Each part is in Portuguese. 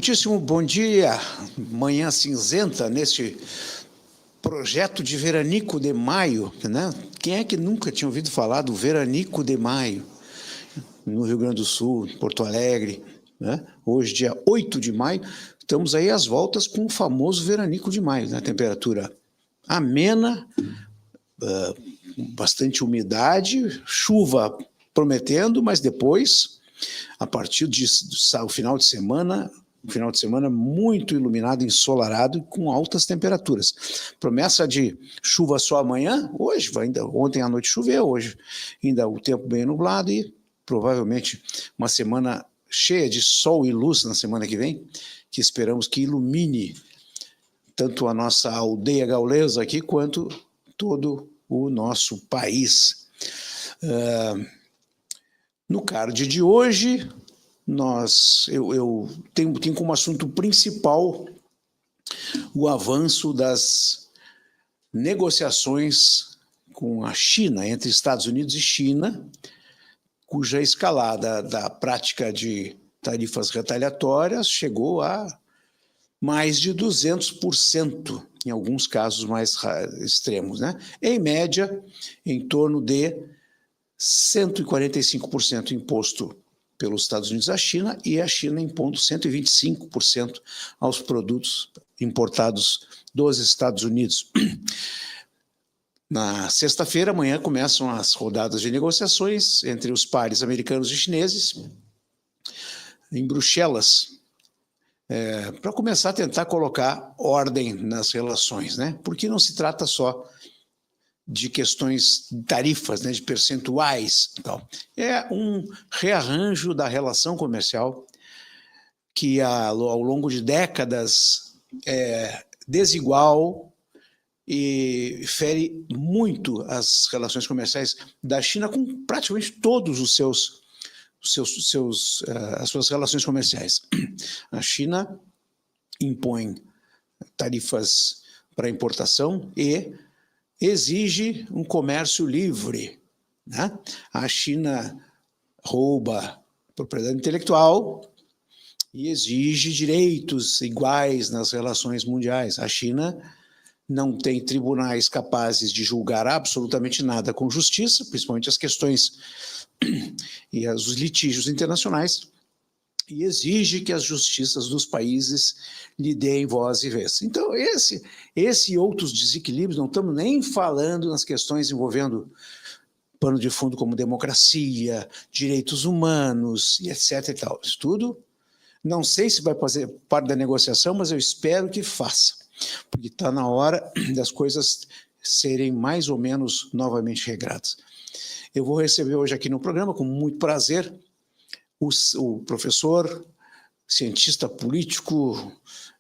Muitíssimo bom dia, manhã cinzenta, neste projeto de Veranico de Maio, né? Quem é que nunca tinha ouvido falar do Veranico de Maio, no Rio Grande do Sul, Porto Alegre, né? Hoje, dia 8 de maio, estamos aí às voltas com o famoso Veranico de Maio, né? Temperatura amena, bastante umidade, chuva prometendo, mas depois, a partir do final de semana, um final de semana muito iluminado, ensolarado, com altas temperaturas. Promessa de chuva só amanhã, hoje, ontem à noite choveu, hoje ainda o tempo bem nublado e provavelmente uma semana cheia de sol e luz na semana que vem, que esperamos que ilumine tanto a nossa aldeia gaulesa aqui, quanto todo o nosso país. No card de hoje, eu tenho como assunto principal o avanço das negociações com a China, entre Estados Unidos e China, cuja escalada da prática de tarifas retaliatórias chegou a mais de 200%, em alguns casos mais extremos, né? Em média, em torno de 145% imposto pelos Estados Unidos à China e a China impondo 125% aos produtos importados dos Estados Unidos. Na sexta-feira, amanhã, começam as rodadas de negociações entre os pares americanos e chineses em Bruxelas, para começar a tentar colocar ordem nas relações, né? Porque não se trata só de questões de tarifas, né, de percentuais e tal. É um rearranjo da relação comercial que ao longo de décadas é desigual e fere muito as relações comerciais da China com praticamente todos as suas relações comerciais. A China impõe tarifas para importação e exige um comércio livre, né? A China rouba propriedade intelectual e exige direitos iguais nas relações mundiais. A China não tem tribunais capazes de julgar absolutamente nada com justiça, principalmente as questões e os litígios internacionais, e exige que as justiças dos países lhe deem voz e vez. Então, esse e outros desequilíbrios, não estamos nem falando nas questões envolvendo pano de fundo como democracia, direitos humanos, e etc. e tal. Isso tudo, não sei se vai fazer parte da negociação, mas eu espero que faça, porque está na hora das coisas serem mais ou menos novamente regradas. Eu vou receber hoje aqui no programa, com muito prazer, o professor, cientista político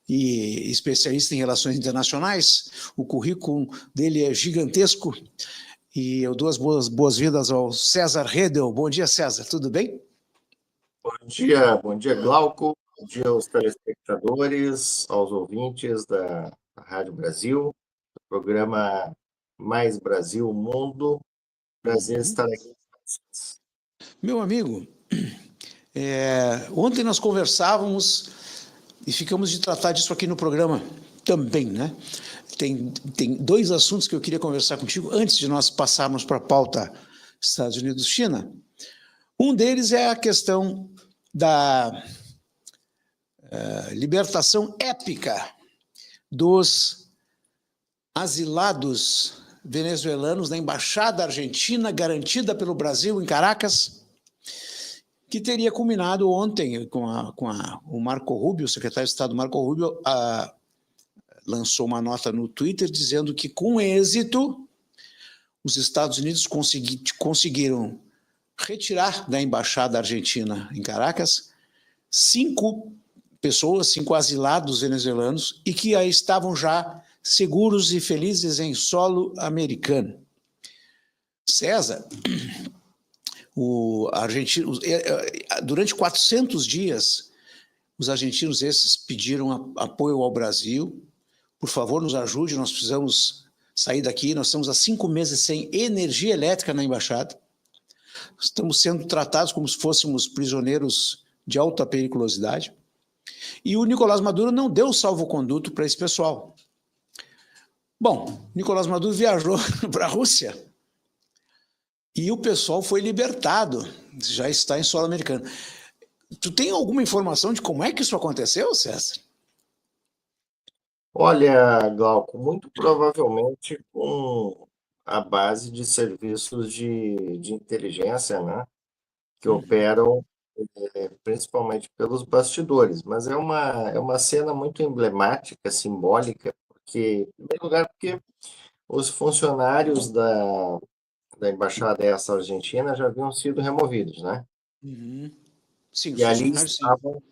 e especialista em relações internacionais. O currículo dele é gigantesco e eu dou as boas-vindas ao César Redel. Bom dia, César, tudo bem? Bom dia, Glauco, bom dia aos telespectadores, aos ouvintes da Rádio Brasil, do programa Mais Brasil Mundo. Prazer estar aqui com vocês. Meu amigo, ontem nós conversávamos e ficamos de tratar disso aqui no programa também, né? Tem dois assuntos que eu queria conversar contigo antes de nós passarmos para a pauta Estados Unidos-China. Um deles é a questão da libertação épica dos asilados venezuelanos da Embaixada Argentina, garantida pelo Brasil em Caracas, que teria culminado ontem com o Marco Rubio, o secretário de Estado Marco Rubio, lançou uma nota no Twitter dizendo que, com êxito, os Estados Unidos conseguiram retirar da Embaixada Argentina em Caracas 5 asilados venezuelanos e que aí estavam já seguros e felizes em solo americano. César, durante 400 dias, os argentinos esses pediram apoio ao Brasil. Por favor, nos ajude, nós precisamos sair daqui. Nós estamos há 5 meses sem energia elétrica na embaixada. Estamos sendo tratados como se fôssemos prisioneiros de alta periculosidade. E o Nicolás Maduro não deu salvo-conduto para esse pessoal. Bom, Nicolás Maduro viajou para a Rússia e o pessoal foi libertado, já está em solo americano. Tu tem alguma informação de como é que isso aconteceu, César? Olha, Glauco, muito provavelmente com a base de serviços de inteligência, né, que operam principalmente pelos bastidores, mas é uma cena muito emblemática, simbólica, porque, em primeiro lugar, porque os funcionários da embaixada essa argentina já haviam sido removidos, né? Uhum. Sim, os E funcionários, sim.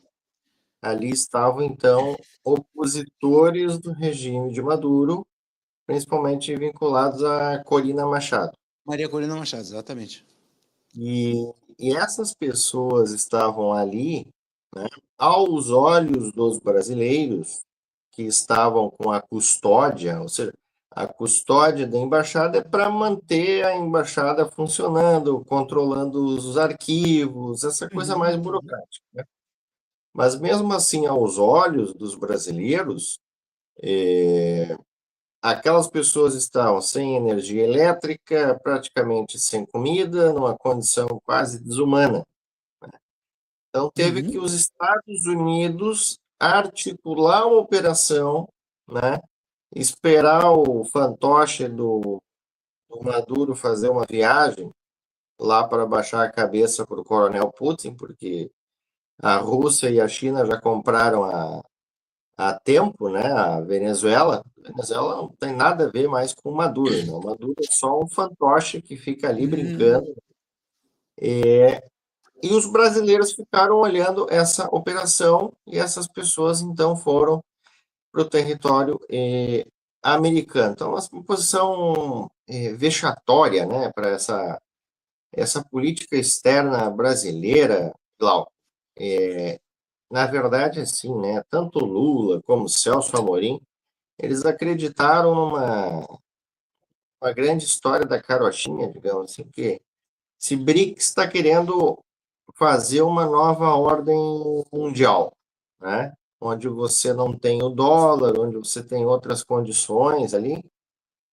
ali estavam então opositores do regime de Maduro, principalmente vinculados a Corina Machado. Maria Corina Machado, exatamente. E essas pessoas estavam ali, né, aos olhos dos brasileiros que estavam com a custódia, ou seja, a custódia da embaixada é para manter a embaixada funcionando, controlando os arquivos, essa coisa mais Uhum. burocrática, né? Mas mesmo assim, aos olhos dos brasileiros, aquelas pessoas estavam sem energia elétrica, praticamente sem comida, numa condição quase desumana. Então, teve que Uhum. os Estados Unidos articular uma operação, né? Esperar o fantoche do Maduro fazer uma viagem lá para baixar a cabeça para o Coronel Putin, porque a Rússia e a China já compraram há tempo, né? A Venezuela. A Venezuela não tem nada a ver mais com o Maduro, né? O Maduro é só um fantoche que fica ali Uhum. brincando. E os brasileiros ficaram olhando essa operação e essas pessoas então foram para o território americano. Então, uma posição vexatória, né, para essa política externa brasileira, Glauco. Na verdade, assim, né, tanto Lula como Celso Amorim, eles acreditaram numa uma grande história da carochinha, digamos assim, que se BRICS está querendo fazer uma nova ordem mundial, né? Onde você não tem o dólar, onde você tem outras condições ali.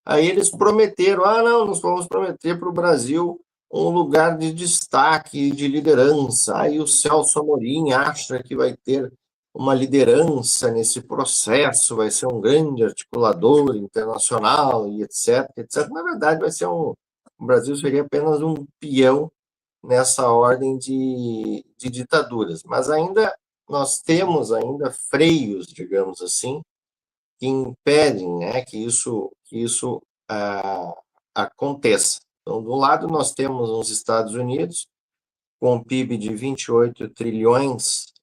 Aí eles prometeram, não, nós vamos prometer para o Brasil um lugar de destaque, de liderança. Aí o Celso Amorim acha que vai ter uma liderança nesse processo, vai ser um grande articulador internacional e etc, etc. Na verdade, o Brasil seria apenas um peão nessa ordem de ditaduras. Mas ainda nós temos ainda freios, digamos assim, que impedem, né, que isso aconteça. Então, de um lado, nós temos os Estados Unidos, com um PIB de 28 trilhões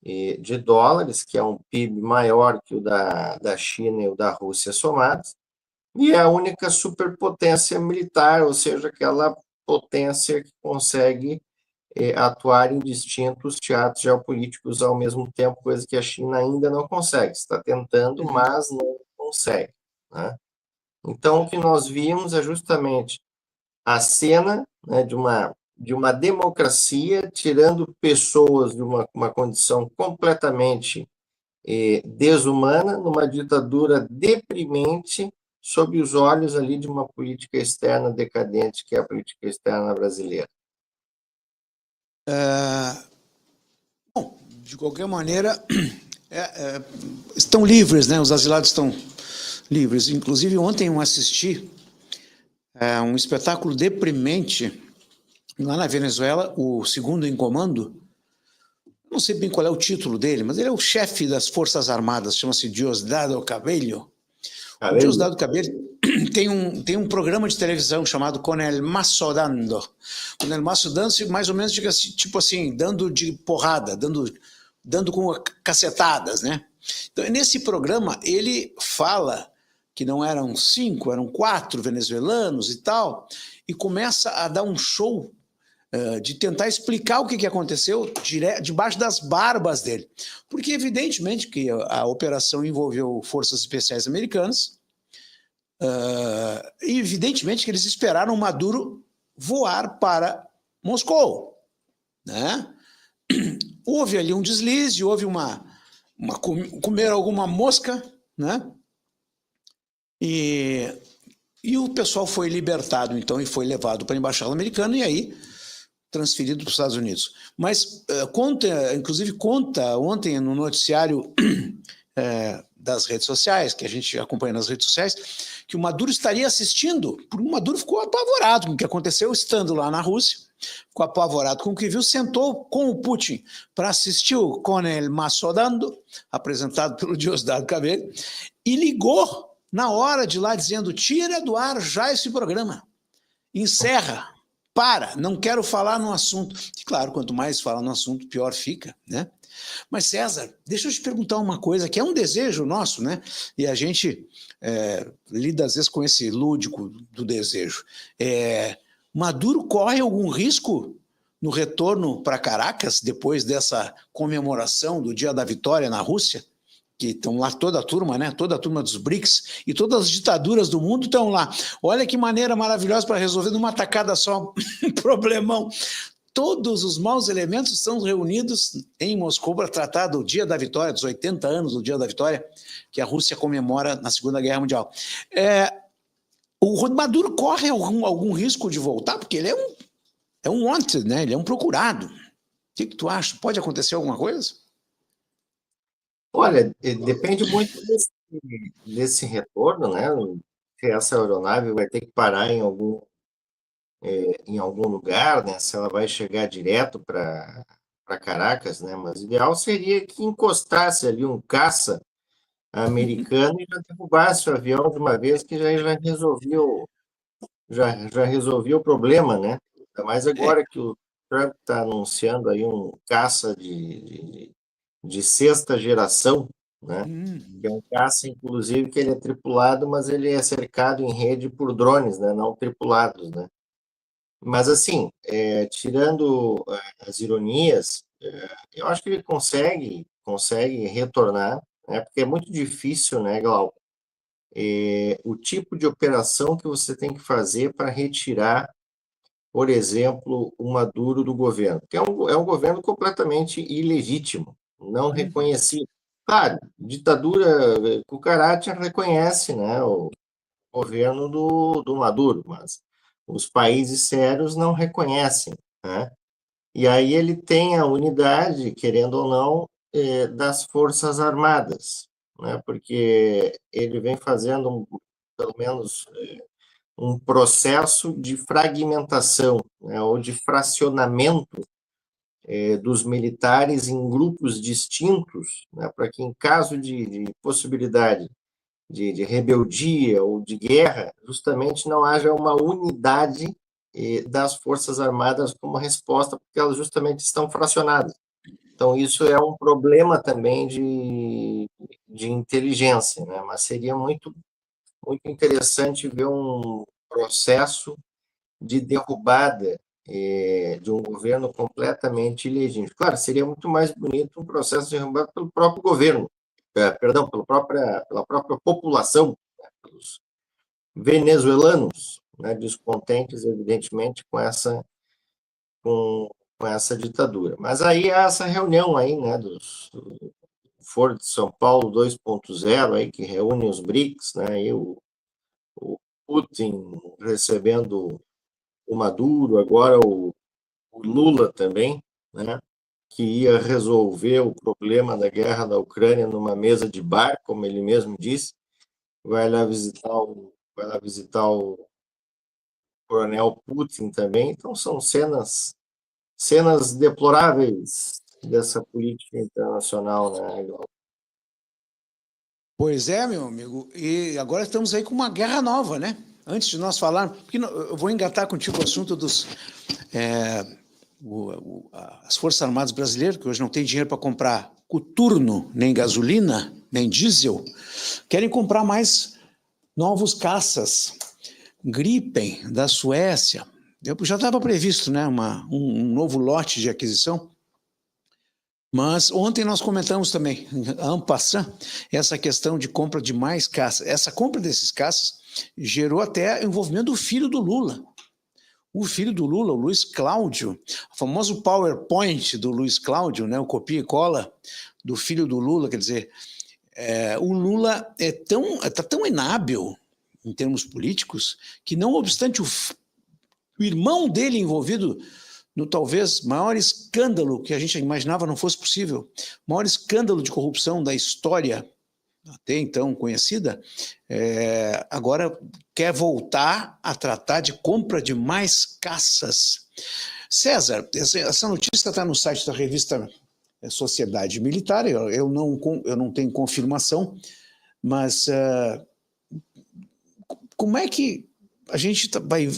de dólares, que é um PIB maior que o da China e o da Rússia somados, e é a única superpotência militar, ou seja, aquela potência que consegue atuar em distintos teatros geopolíticos ao mesmo tempo, coisa que a China ainda não consegue. Está tentando, Uhum. mas não consegue, né? Então, o que nós vimos é justamente a cena, né, de uma democracia tirando pessoas de uma condição completamente desumana, numa ditadura deprimente, sob os olhos ali de uma política externa decadente, que é a política externa brasileira. Bom, de qualquer maneira, estão livres, né? Os asilados estão livres. Inclusive, ontem eu assisti um espetáculo deprimente lá na Venezuela, o segundo em comando. Não sei bem qual é o título dele, mas ele é o chefe das Forças Armadas, chama-se Diosdado Cabello. O Diosdado Cabello tem um programa de televisão chamado Con el Mazo Dando. Con el Mazo Dando, mais ou menos, tipo assim, dando de porrada, dando com cacetadas, né? Então, nesse programa, ele fala que não eram 5, eram 4 venezuelanos e tal, e começa a dar um show de tentar explicar o que aconteceu debaixo das barbas dele. Porque, evidentemente, que a operação envolveu forças especiais americanas, e, evidentemente, que eles esperaram Maduro voar para Moscou, né? Houve ali um deslize, houve uma comeram alguma mosca, né? E o pessoal foi libertado, então, e foi levado para a Embaixada Americana e aí transferido para os Estados Unidos. Mas inclusive conta ontem no noticiário das redes sociais, que a gente acompanha nas redes sociais, que o Maduro estaria assistindo, porque o Maduro ficou apavorado com o que aconteceu estando lá na Rússia, ficou apavorado com o que viu, sentou com o Putin para assistir o Con el Mazo Dando, apresentado pelo Diosdado Cabello, e ligou na hora de lá dizendo: tira do ar já esse programa, encerra, para, não quero falar no assunto. E claro, quanto mais fala no assunto, pior fica, né? Mas César, deixa eu te perguntar uma coisa, que é um desejo nosso, né? E a gente lida às vezes com esse lúdico do desejo. Maduro corre algum risco no retorno para Caracas, depois dessa comemoração do Dia da Vitória na Rússia? Que estão lá toda a turma, né? Toda a turma dos BRICS e todas as ditaduras do mundo estão lá. Olha que maneira maravilhosa para resolver numa tacada só um problemão. Todos os maus elementos estão reunidos em Moscou para tratar do Dia da Vitória, dos 80 anos do Dia da Vitória, que a Rússia comemora na Segunda Guerra Mundial. O Maduro corre algum risco de voltar? Porque ele é um wanted, né? Ele é um procurado. O que tu acha? Pode acontecer alguma coisa? Olha, depende muito desse retorno, né? Se essa aeronave vai ter que parar em algum lugar, né? Se ela vai chegar direto para Caracas, né? Mas o ideal seria que encostasse ali um caça americano e já derrubasse o avião de uma vez, que já resolvia o problema, né? Ainda mais agora que o Trump está anunciando aí um caça de sexta geração, né? Que é um caça, inclusive, que ele é tripulado, mas ele é cercado em rede por drones, né? Não tripulados, né? Mas, assim, tirando as ironias, eu acho que ele consegue retornar, né? Porque é muito difícil, né, Glauco? O tipo de operação que você tem que fazer para retirar, por exemplo, o Maduro do governo, que é um governo completamente ilegítimo, não reconhecido. Claro, ditadura cucaracha reconhece, né, o governo do Maduro, mas os países sérios não reconhecem, né? E aí ele tem a unidade, querendo ou não, das Forças Armadas, né? Porque ele vem fazendo, pelo menos, um processo de fragmentação, né, ou de fracionamento dos militares em grupos distintos, né, para que, em caso de possibilidade de rebeldia ou de guerra, justamente não haja uma unidade das Forças Armadas como resposta, porque elas justamente estão fracionadas. Então, isso é um problema também de inteligência, né? Mas seria muito, muito interessante ver um processo de derrubada de um governo completamente ilegítimo. Claro, seria muito mais bonito um processo derrubado pelo próprio governo, perdão, pela própria população, né, pelos venezuelanos, né, descontentes, evidentemente, com essa ditadura. Mas aí há essa reunião aí, né, do Foro de São Paulo 2.0, aí, que reúne os BRICS, né, e o Putin recebendo o Maduro, agora o Lula também, né, que ia resolver o problema da guerra da Ucrânia numa mesa de bar, como ele mesmo disse, vai lá visitar o coronel Putin também. Então são cenas deploráveis dessa política internacional, né, Glauco? Pois é, meu amigo, e agora estamos aí com uma guerra nova, né? Antes de nós falarmos, porque eu vou engatar contigo o assunto dos as Forças Armadas brasileiras, que hoje não tem dinheiro para comprar coturno, nem gasolina, nem diesel, querem comprar mais novos caças Gripen da Suécia. Já estava previsto, né, um novo lote de aquisição. Mas ontem nós comentamos também, en passant, essa questão de compra de mais caças. Essa compra desses caças gerou até envolvimento do filho do Lula. O filho do Lula, o Luiz Cláudio, o famoso PowerPoint do Luiz Cláudio, né, o copia e cola do filho do Lula, quer dizer, o Lula está tão inábil em termos políticos que, não obstante o irmão dele envolvido no talvez maior escândalo que a gente imaginava não fosse possível, maior escândalo de corrupção da história até então conhecida, agora quer voltar a tratar de compra de mais caças. César, essa notícia está no site da revista Sociedade Militar, eu não tenho confirmação, mas como é que a gente vai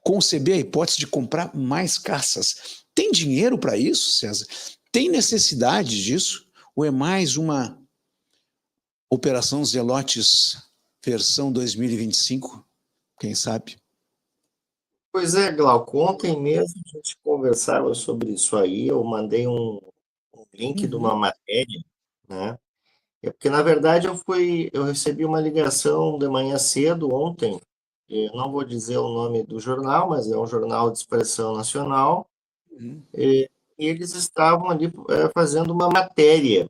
conceber a hipótese de comprar mais caças? Tem dinheiro para isso, César? Tem necessidade disso? Ou é mais uma Operação Zelotes versão 2025? Quem sabe? Pois é, Glauco, ontem mesmo a gente conversava sobre isso aí, eu mandei um link de uma matéria, né? Porque, na verdade, eu recebi uma ligação de manhã cedo ontem, eu não vou dizer o nome do jornal, mas é um jornal de expressão nacional, e eles estavam ali fazendo uma matéria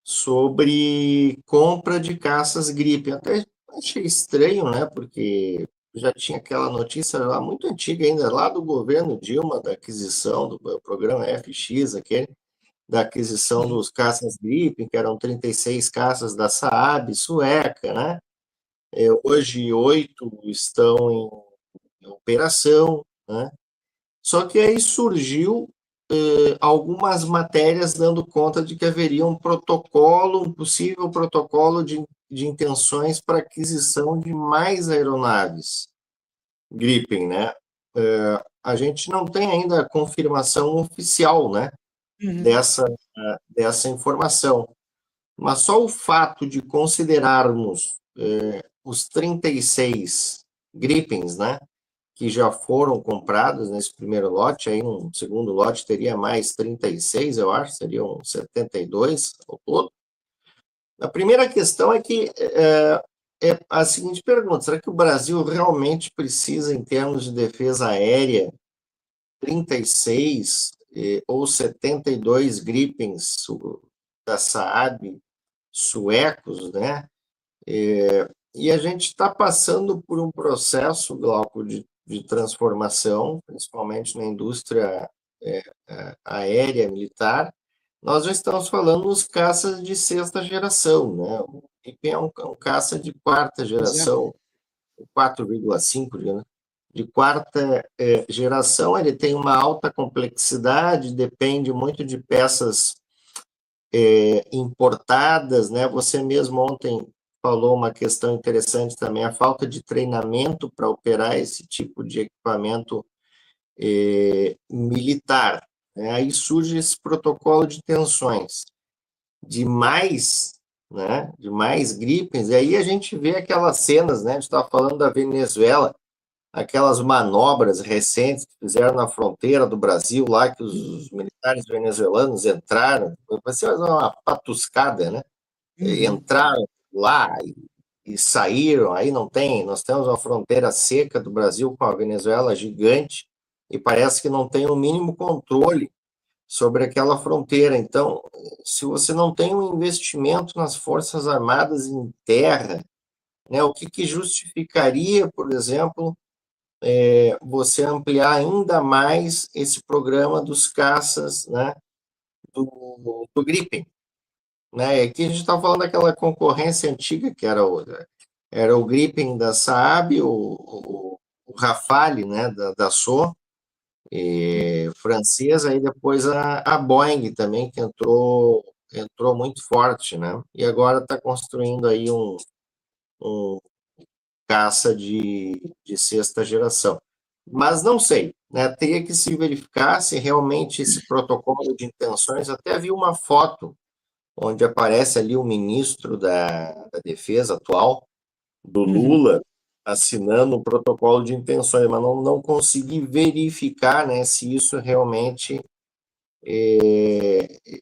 sobre compra de caças gripe. Até achei estranho, né? Porque já tinha aquela notícia lá muito antiga ainda, lá do governo Dilma, da aquisição do programa FX, aquele, da aquisição dos caças Gripen, que eram 36 caças da Saab, sueca, né? Hoje, 8 estão em operação, né? Só que aí surgiu algumas matérias dando conta de que haveria um possível protocolo de intenções para aquisição de mais aeronaves Gripen, né? A gente não tem ainda a confirmação oficial, né, dessa informação, mas só o fato de considerarmos os 36 Gripens, né, que já foram comprados nesse primeiro lote, aí no segundo lote teria mais 36, eu acho, seriam 72 ao todo. A primeira questão é que é a seguinte pergunta: será que o Brasil realmente precisa, em termos de defesa aérea, 36 ou 72 Gripens da Saab suecos, né? E a gente está passando por um processo, Glauco, de transformação, principalmente na indústria aérea militar. Nós já estamos falando dos caças de sexta geração, né? O Gripen é um caça de quarta geração, 4,5, né? De quarta geração, ele tem uma alta complexidade, depende muito de peças importadas, né? Você mesmo ontem falou uma questão interessante também, a falta de treinamento para operar esse tipo de equipamento militar, né? Aí surge esse protocolo de tensões de mais, né? De mais Gripens, e aí a gente vê aquelas cenas, né? A gente estava falando da Venezuela, aquelas manobras recentes que fizeram na fronteira do Brasil, lá que os militares venezuelanos entraram, vai ser uma patuscada, né? Entraram lá e saíram, aí nós temos uma fronteira seca do Brasil com a Venezuela gigante, e parece que não tem o mínimo controle sobre aquela fronteira. Então, se você não tem um investimento nas Forças Armadas em terra, né, o que justificaria, por exemplo, você ampliar ainda mais esse programa dos caças, né, do Gripen, né? Aqui a gente está falando daquela concorrência antiga que era o Gripen da Saab, o Rafale, né, da Dassault, francesa, e depois a Boeing também, que entrou muito forte, né? E agora está construindo aí um caça de sexta geração. Mas não sei, né? Teria que se verificar se realmente esse protocolo de intenções, até vi uma foto onde aparece ali o ministro da Defesa atual, do Lula, assinando o protocolo de intenções, mas não consegui verificar, né, se isso realmente...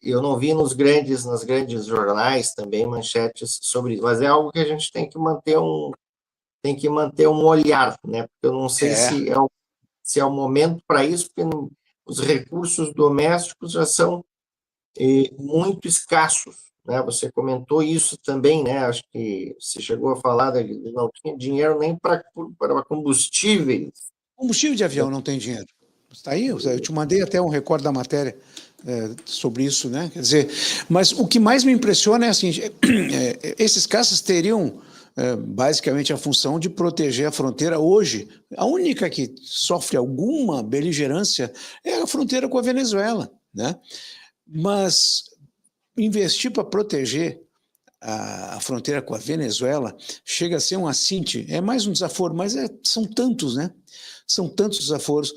eu não vi nas grandes jornais também manchetes sobre isso, mas é algo que a gente tem que manter um olhar, né? Porque eu não sei se é o momento para isso, porque os recursos domésticos já são muito escassos, né? Você comentou isso também, né? Acho que você chegou a falar de não tinha dinheiro nem para combustíveis. Combustível de avião não tem dinheiro. Está aí, eu te mandei até um recorte da matéria sobre isso, né? Quer dizer, mas o que mais me impressiona é assim, esses caças teriam basicamente a função de proteger a fronteira hoje. A única que sofre alguma beligerância é a fronteira com a Venezuela, né? Mas investir para proteger a fronteira com a Venezuela chega a ser um assinte, é mais um desaforo, mas são tantos, né? São tantos desaforos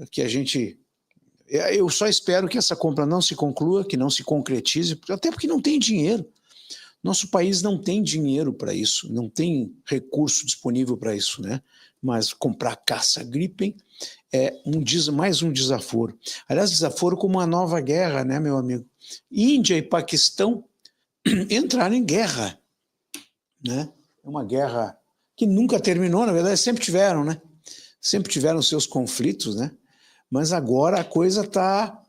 que a gente... Eu só espero que essa compra não se conclua, que não se concretize, até porque não tem dinheiro. Nosso país não tem dinheiro para isso, não tem recurso disponível para isso, né? Mas comprar caça Gripen é mais um desaforo. Aliás, desaforo com uma nova guerra, né, meu amigo? Índia e Paquistão entraram em guerra, né? É uma guerra que nunca terminou, na verdade, sempre tiveram, né? Sempre tiveram seus conflitos, né? Mas agora a coisa está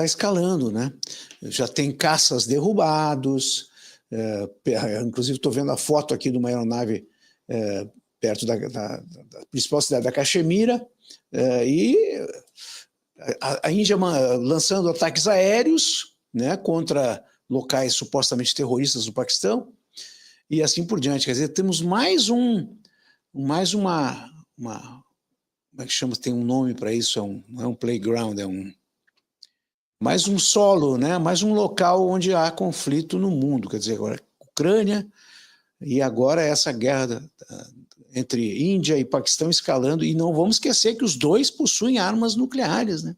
escalando, né? Já tem caças derrubados, inclusive estou vendo a foto aqui de uma aeronave perto da principal cidade da Caxemira, e a Índia lançando ataques aéreos, né, contra locais supostamente terroristas do Paquistão, e assim por diante. Quer dizer, temos mais uma como é que chama? Tem um nome para isso, não é um playground, mais um solo, né? Mais um local onde há conflito no mundo. Quer dizer, agora Ucrânia e agora essa guerra entre Índia e Paquistão escalando, e não vamos esquecer que os dois possuem armas nucleares, né?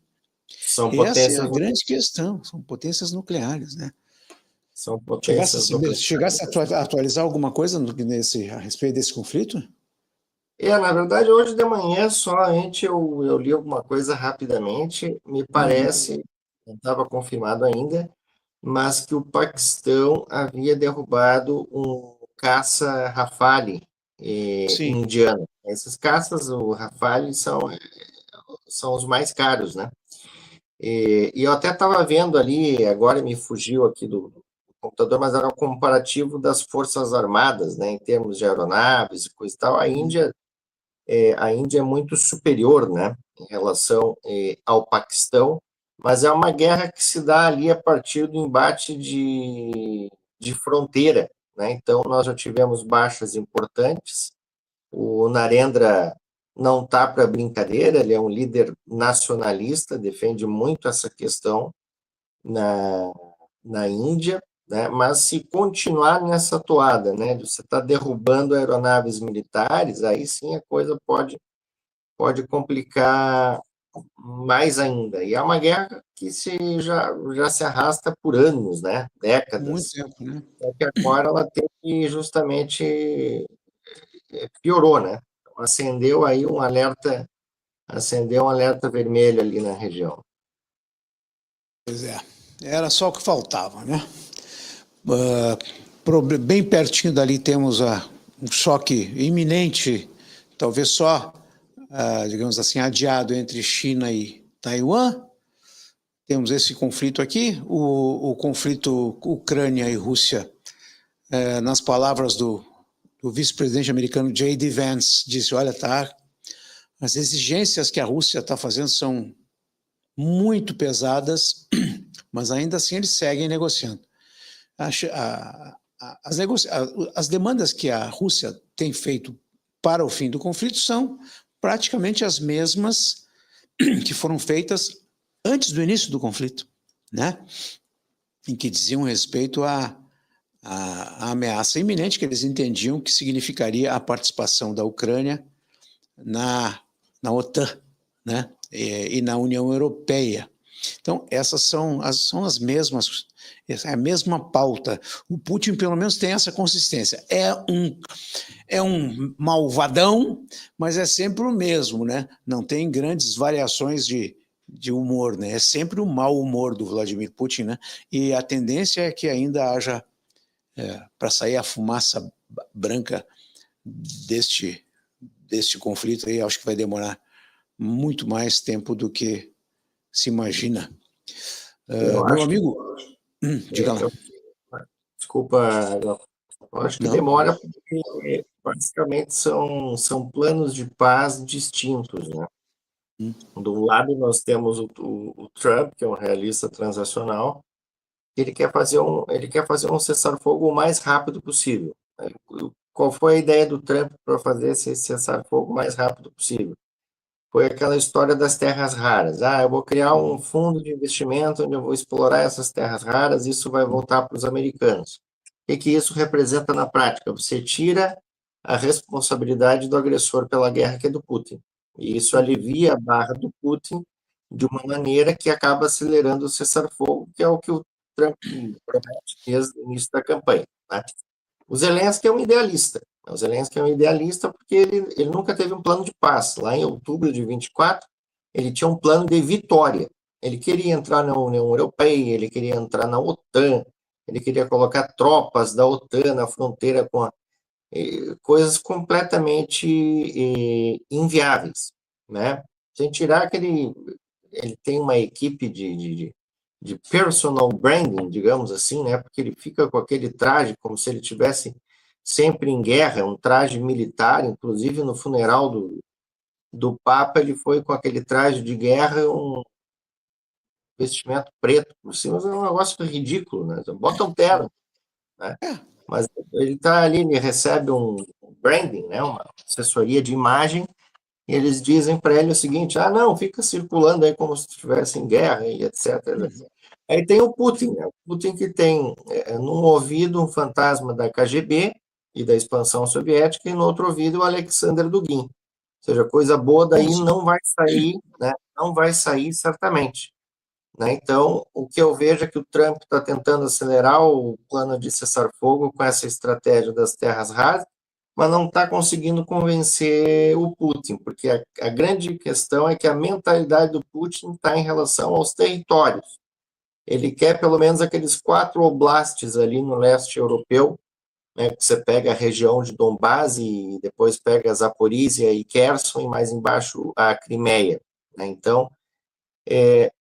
São Essa é a potências, grande questão, são potências nucleares, né? são potências nucleares. Chegasse a atualizar alguma coisa a respeito desse conflito? Na verdade, hoje de manhã somente eu li alguma coisa rapidamente, me parece, não estava confirmado ainda, mas que o Paquistão havia derrubado um caça Rafale Sim, indiano. Esses caças, o Rafale, são os mais caros, né? E eu até estava vendo ali, agora me fugiu aqui do computador, mas era um comparativo das Forças Armadas, né, em termos de aeronaves e coisa e tal. A Índia é muito superior, né, em relação ao Paquistão, mas é uma guerra que se dá ali a partir do embate de fronteira, né? Então, nós já tivemos baixas importantes. O Narendra não está para brincadeira, ele é um líder nacionalista, defende muito essa questão na Índia, né? Mas se continuar nessa toada, né, de você está derrubando aeronaves militares, aí sim a coisa pode complicar mais ainda. E é uma guerra que já se arrasta por anos, né? muito Décadas. tempo, né? Só que agora ela tem que justamente piorou, né? Então, acendeu um alerta vermelho ali na região. Pois é, era só o que faltava, né? Bem pertinho dali temos um choque iminente, talvez só, digamos assim, adiado entre China e Taiwan. Temos esse conflito aqui, o conflito Ucrânia e Rússia, nas palavras do vice-presidente americano J.D. Vance, disse, olha, as exigências que a Rússia está fazendo são muito pesadas, mas ainda assim eles seguem negociando. As demandas que a Rússia tem feito para o fim do conflito são praticamente as mesmas que foram feitas antes do início do conflito, né? Em que diziam respeito à ameaça iminente que eles entendiam que significaria a participação da Ucrânia na OTAN, né? E na União Europeia. Então, essas são as mesmas, é a mesma pauta. O Putin, pelo menos, tem essa consistência. É um malvadão, mas é sempre o mesmo, né? Não tem grandes variações de humor, né? É sempre o mau humor do Vladimir Putin, né? E a tendência é que ainda haja, para sair a fumaça branca deste conflito aí, acho que vai demorar muito mais tempo do que se imagina. Eu Meu acho que, amigo, diga lá. desculpa, eu acho que Não? demora porque basicamente são planos de paz distintos, né? Hum, Do lado nós temos o Trump, que é um realista transacional, ele quer fazer um cessar-fogo o mais rápido possível. Qual foi a ideia do Trump para fazer esse cessar-fogo o mais rápido possível? Foi aquela história das terras raras. Ah, eu vou criar um fundo de investimento onde eu vou explorar essas terras raras, isso vai voltar para os americanos. O que isso representa na prática? Você tira a responsabilidade do agressor pela guerra, que é do Putin. E isso alivia a barra do Putin de uma maneira que acaba acelerando o cessar-fogo, que é o que o Trump promete desde o início da campanha. Né? O Zelensky é um idealista. O Zelensky é um idealista porque ele nunca teve um plano de paz. Lá em outubro de 24, ele tinha um plano de vitória. Ele queria entrar na União Europeia, ele queria entrar na OTAN, ele queria colocar tropas da OTAN na fronteira com coisas completamente inviáveis, né? Sem tirar que ele tem uma equipe de personal branding, digamos assim, né? Porque ele fica com aquele traje como se ele tivesse sempre em guerra, um traje militar, inclusive no funeral do Papa ele foi com aquele traje de guerra, um vestimento preto por cima, é um negócio ridículo, né? Bota um terno, né? Mas ele está ali, ele recebe um branding, né? Uma assessoria de imagem, e eles dizem para ele o seguinte: ah, não, fica circulando aí como se estivesse em guerra e etc. Aí tem o Putin, né? O Putin que tem num ouvido um fantasma da KGB e da expansão soviética, e no outro ouvido o Alexander Dugin. Ou seja, coisa boa daí Nossa. não vai sair, né? Não vai sair certamente. Né? Então, o que eu vejo é que o Trump está tentando acelerar o plano de cessar-fogo com essa estratégia das terras raras, mas não está conseguindo convencer o Putin, porque a grande questão é que a mentalidade do Putin está em relação aos territórios. Ele quer pelo menos aqueles 4 oblastes ali no leste europeu, né, que você pega a região de Donbás e depois pega Zaporísia e Kherson e mais embaixo a Crimeia. Né? Então,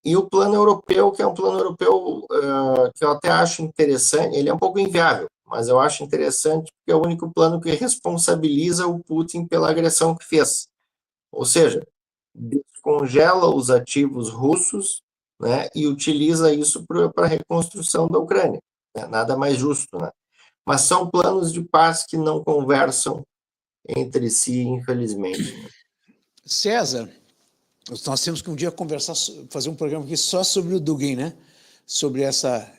e o plano europeu, que é um plano europeu que eu até acho interessante, ele é um pouco inviável, mas eu acho interessante porque é o único plano que responsabiliza o Putin pela agressão que fez. Ou seja, descongela os ativos russos, né, e utiliza isso para a reconstrução da Ucrânia. Né? Nada mais justo. Né? Mas são planos de paz que não conversam entre si, infelizmente. Né? César, nós temos que um dia conversar, fazer um programa aqui só sobre o Dugin, né? Sobre essa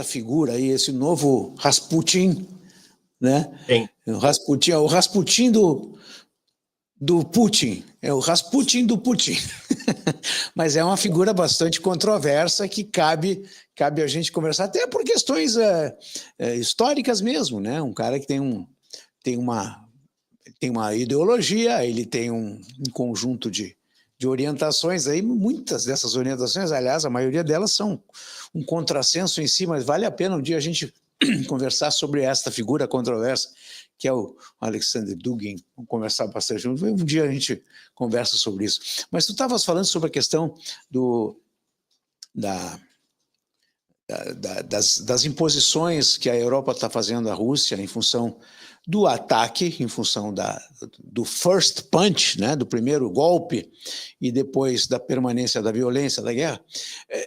figura aí, esse novo Rasputin, né? Tem. O Rasputin do Putin, é o Rasputin do Putin. Mas é uma figura bastante controversa que cabe a gente conversar, até por questões históricas mesmo, né? Um cara que tem uma ideologia, ele tem um conjunto de orientações aí, muitas dessas orientações, aliás, a maioria delas são um contrassenso em si, mas vale a pena um dia a gente conversar sobre esta figura controversa, que é o Alexander Dugin, vamos conversar bastante. Um dia a gente conversa sobre isso. Mas tu estavas falando sobre a questão das imposições que a Europa está fazendo à Rússia em função do ataque, em função do first punch, né, do primeiro golpe, e depois da permanência da violência, da guerra.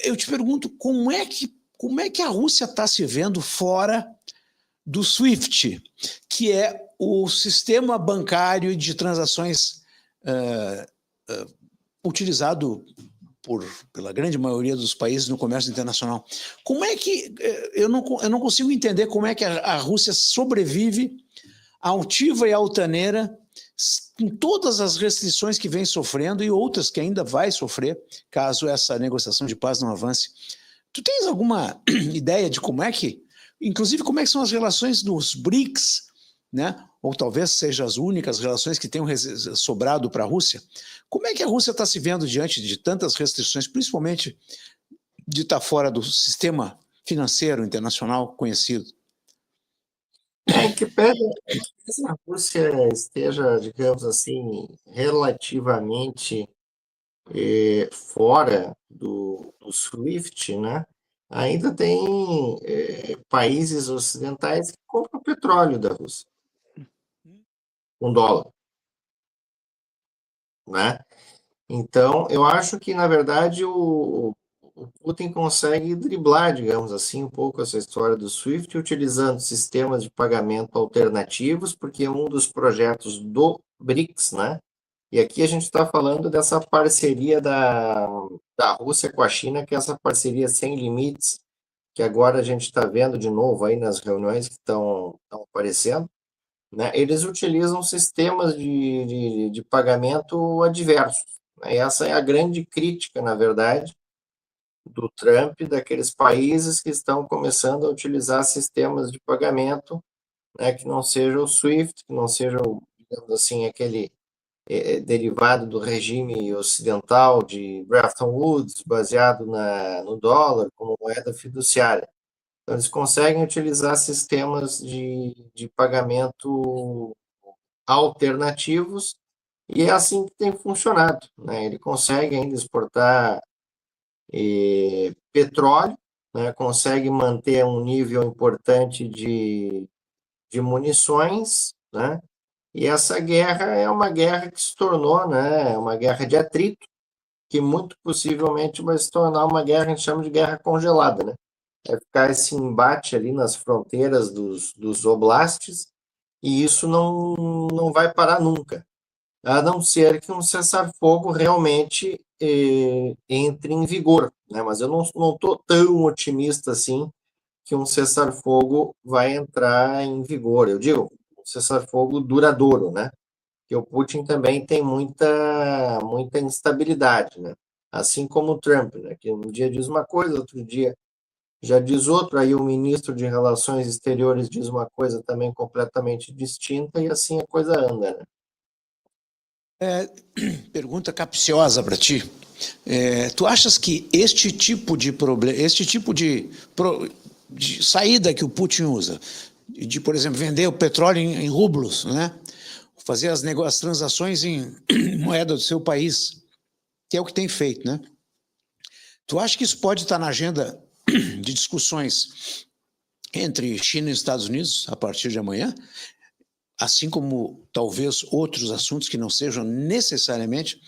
Eu te pergunto, como é que a Rússia está se vendo fora do SWIFT, que é o sistema bancário de transações utilizado pela grande maioria dos países no comércio internacional. Como é que... Eu não consigo entender como é que a Rússia sobrevive altiva e altaneira com todas as restrições que vem sofrendo e outras que ainda vai sofrer, caso essa negociação de paz não avance. Tu tens alguma ideia de como é que... Inclusive, como é que são as relações dos BRICS, né? Ou talvez sejam as únicas relações que tenham sobrado para a Rússia? Como é que a Rússia está se vendo diante de tantas restrições, principalmente de estar fora do sistema financeiro internacional conhecido? Que pese a Rússia esteja, digamos assim, relativamente fora do SWIFT, né, ainda tem países ocidentais que compram petróleo da Rússia, com dólar, né? Então, eu acho que, na verdade, o Putin consegue driblar, digamos assim, um pouco essa história do SWIFT, utilizando sistemas de pagamento alternativos, porque um dos projetos do BRICS, né? E aqui a gente está falando dessa parceria da Rússia com a China, que é essa parceria sem limites, que agora a gente está vendo de novo aí nas reuniões que estão aparecendo, né? Eles utilizam sistemas de pagamento adversos, né? E essa é a grande crítica, na verdade, do Trump, daqueles países que estão começando a utilizar sistemas de pagamento, né, que não seja o SWIFT, que não seja, digamos assim, aquele derivado do regime ocidental de Bretton Woods, baseado no dólar como moeda fiduciária. Então, eles conseguem utilizar sistemas de pagamento alternativos e é assim que tem funcionado, né? Ele consegue ainda exportar petróleo, né? Consegue manter um nível importante de munições, né? E essa guerra é uma guerra que se tornou, né, uma guerra de atrito, que muito possivelmente vai se tornar uma guerra, a gente chama de guerra congelada, né? Vai ficar esse embate ali nas fronteiras dos oblastes, e isso não vai parar nunca, a não ser que um cessar-fogo realmente entre em vigor, né? Mas eu não estou tão otimista assim que um cessar-fogo vai entrar em vigor. Eu digo, um cessar-fogo duradouro, né? Que o Putin também tem muita instabilidade, né? Assim como o Trump, né? Que um dia diz uma coisa, outro dia já diz outro, aí o ministro de Relações Exteriores diz uma coisa também completamente distinta e assim a coisa anda, né? Pergunta capciosa para ti. Tu achas que este tipo de problema, de saída que o Putin usa, de, por exemplo, vender o petróleo em rublos, né? Fazer as transações em moeda do seu país, que é o que tem feito, né? Tu acha que isso pode estar na agenda de discussões entre China e Estados Unidos a partir de amanhã? Assim como talvez outros assuntos que não sejam necessariamente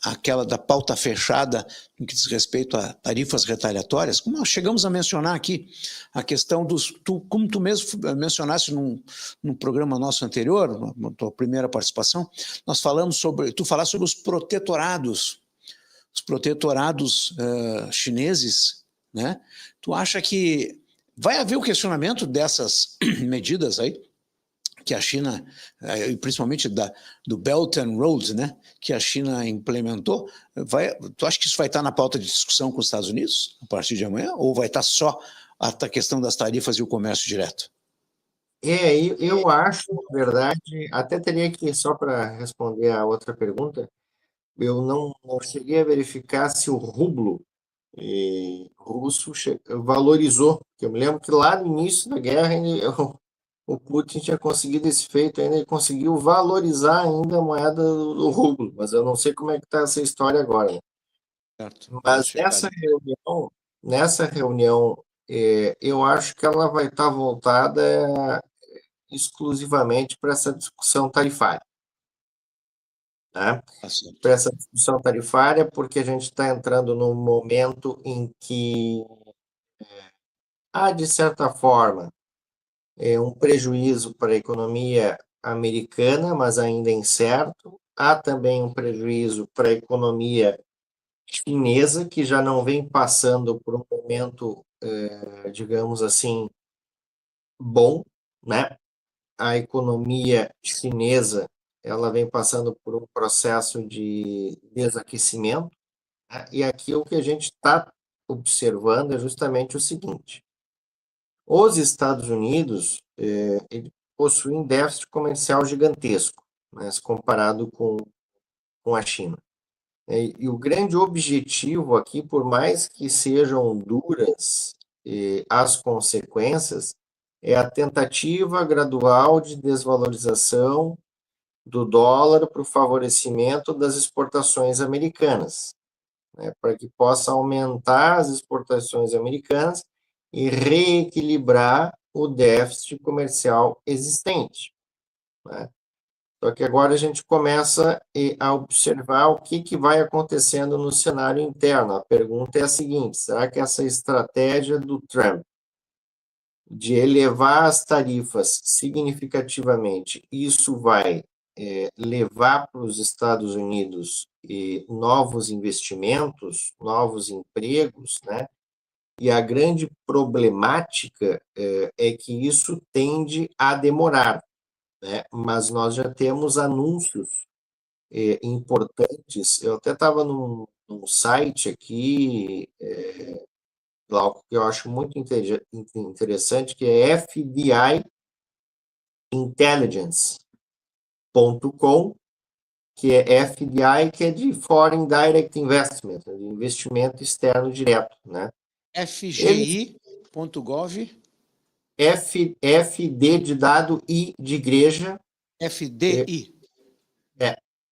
aquela da pauta fechada no que diz respeito a tarifas retaliatórias, como nós chegamos a mencionar aqui, a questão como tu mesmo mencionaste num programa nosso anterior, na tua primeira participação, nós falamos tu falaste sobre os protetorados chineses, né? Tu acha que vai haver o questionamento dessas medidas aí? Que a China, principalmente do Belt and Road, né, que a China implementou, tu acha que isso vai estar na pauta de discussão com os Estados Unidos a partir de amanhã? Ou vai estar só a questão das tarifas e o comércio direto? Eu acho, na verdade, até teria que, só para responder a outra pergunta, eu não cheguei a verificar se o rublo russo valorizou. Eu me lembro que lá no início da guerra o Putin tinha conseguido esse feito, ainda ele conseguiu valorizar ainda a moeda do rublo, mas eu não sei como é que está essa história agora, né? Certo, Mas nessa reunião, eu acho que ela vai estar voltada exclusivamente para essa discussão tarifária, né? tá certo. Para essa discussão tarifária, porque a gente está entrando num momento em que há, de certa forma, um prejuízo para a economia americana, mas ainda incerto. Há também um prejuízo para a economia chinesa, que já não vem passando por um momento, digamos assim, bom, né? A economia chinesa, ela vem passando por um processo de desaquecimento, né? E aqui o que a gente está observando é justamente o seguinte: os Estados Unidos, ele possuem um déficit comercial gigantesco, né, se comparado com a China. E o grande objetivo aqui, por mais que sejam duras as consequências, é a tentativa gradual de desvalorização do dólar para o favorecimento das exportações americanas, né, para que possa aumentar as exportações americanas e reequilibrar o déficit comercial existente, né? Só que agora a gente começa a observar o que vai acontecendo no cenário interno. A pergunta é a seguinte: será que essa estratégia do Trump de elevar as tarifas significativamente, isso vai levar para os Estados Unidos novos investimentos, novos empregos, né? E a grande problemática é que isso tende a demorar, né? Mas nós já temos anúncios importantes. Eu até estava num site aqui, Glauco, que eu acho muito interessante, que é fdiintelligence.com, que é FDI, que é de Foreign Direct Investment, de investimento externo direto, né? fgi.gov. FD de dado, I de igreja. FDI.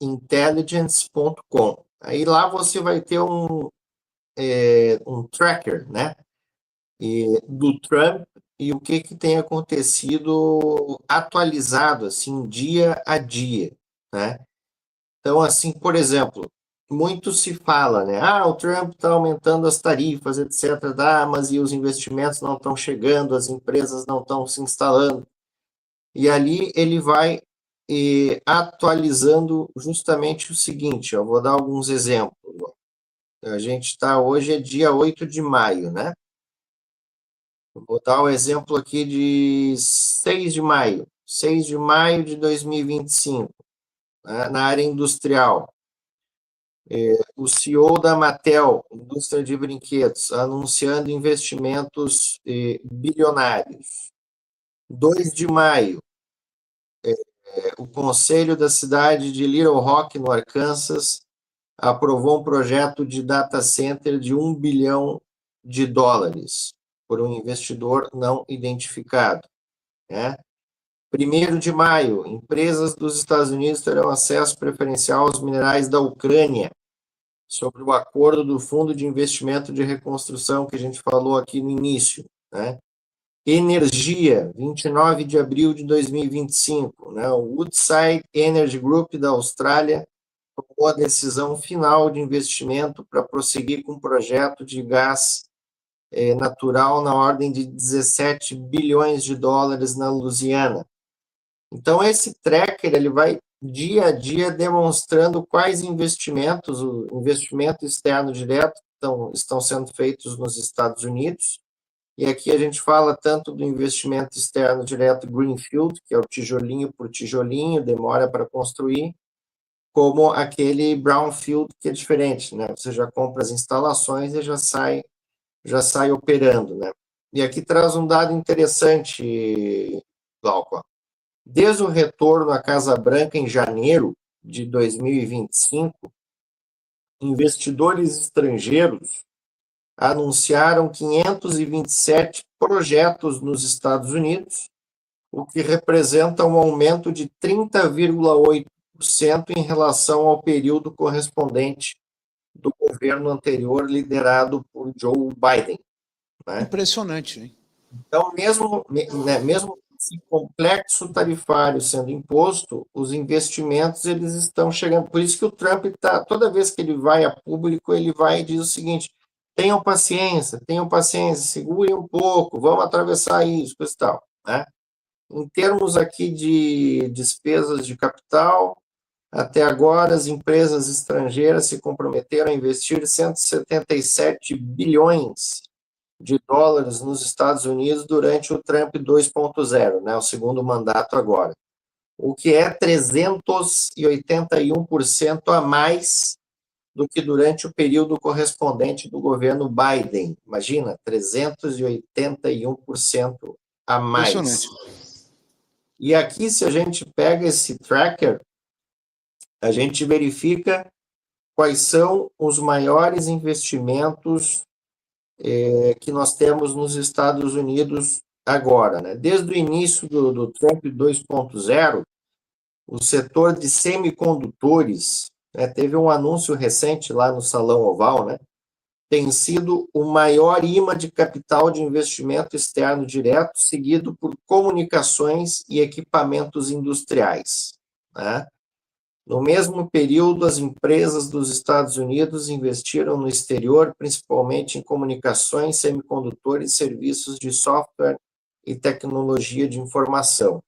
Intelligence.com. Aí lá você vai ter um tracker, né? Do Trump e o que tem acontecido atualizado, assim, dia a dia, né? Então, assim, por exemplo, muito se fala, né? O Trump está aumentando as tarifas, etc. Mas e os investimentos não estão chegando, as empresas não estão se instalando. E ali ele vai atualizando justamente o seguinte, eu vou dar alguns exemplos. A gente está hoje, é dia 8 de maio, né? Vou dar um exemplo aqui de 6 de maio. 6 de maio de 2025, né, na área industrial. O CEO da Mattel, indústria de brinquedos, anunciando investimentos bilionários. 2 de maio, o Conselho da cidade de Little Rock, no Arkansas, aprovou um projeto de data center de $1 bilhão por um investidor não identificado, né? 1º de maio, empresas dos Estados Unidos terão acesso preferencial aos minerais da Ucrânia, sobre o acordo do Fundo de Investimento de Reconstrução que a gente falou aqui no início, né? Energia, 29 de abril de 2025, né? O Woodside Energy Group da Austrália tomou a decisão final de investimento para prosseguir com um projeto de gás natural na ordem de $17 bilhões na Louisiana. Então, esse tracker ele vai dia a dia demonstrando quais investimentos, o investimento externo direto estão sendo feitos nos Estados Unidos. E aqui a gente fala tanto do investimento externo direto Greenfield, que é o tijolinho por tijolinho, demora para construir, como aquele Brownfield, que é diferente, né? Você já compra as instalações e já sai operando, né? E aqui traz um dado interessante, Glauco. Desde o retorno à Casa Branca em janeiro de 2025, investidores estrangeiros anunciaram 527 projetos nos Estados Unidos, o que representa um aumento de 30,8% em relação ao período correspondente do governo anterior, liderado por Joe Biden, né? Impressionante, hein? Então, mesmo esse complexo tarifário sendo imposto, os investimentos eles estão chegando. Por isso que o Trump toda vez que ele vai a público, ele vai e diz o seguinte: tenham paciência, segurem um pouco, vamos atravessar isso, coisa e tal, né? Em termos aqui de despesas de capital, até agora as empresas estrangeiras se comprometeram a investir 177 bilhões de dólares nos Estados Unidos durante o Trump 2.0, né, o segundo mandato agora, o que é 381% a mais do que durante o período correspondente do governo Biden. Imagina, 381% a mais. Impressionante. E aqui, se a gente pega esse tracker, a gente verifica quais são os maiores investimentos que nós temos nos Estados Unidos agora, né? Desde o início do Trump 2.0, o setor de semicondutores, né, teve um anúncio recente lá no Salão Oval, né, tem sido o maior imã de capital de investimento externo direto, seguido por comunicações e equipamentos industriais, né? No mesmo período, as empresas dos Estados Unidos investiram no exterior, principalmente em comunicações, semicondutores, serviços de software e tecnologia de informação.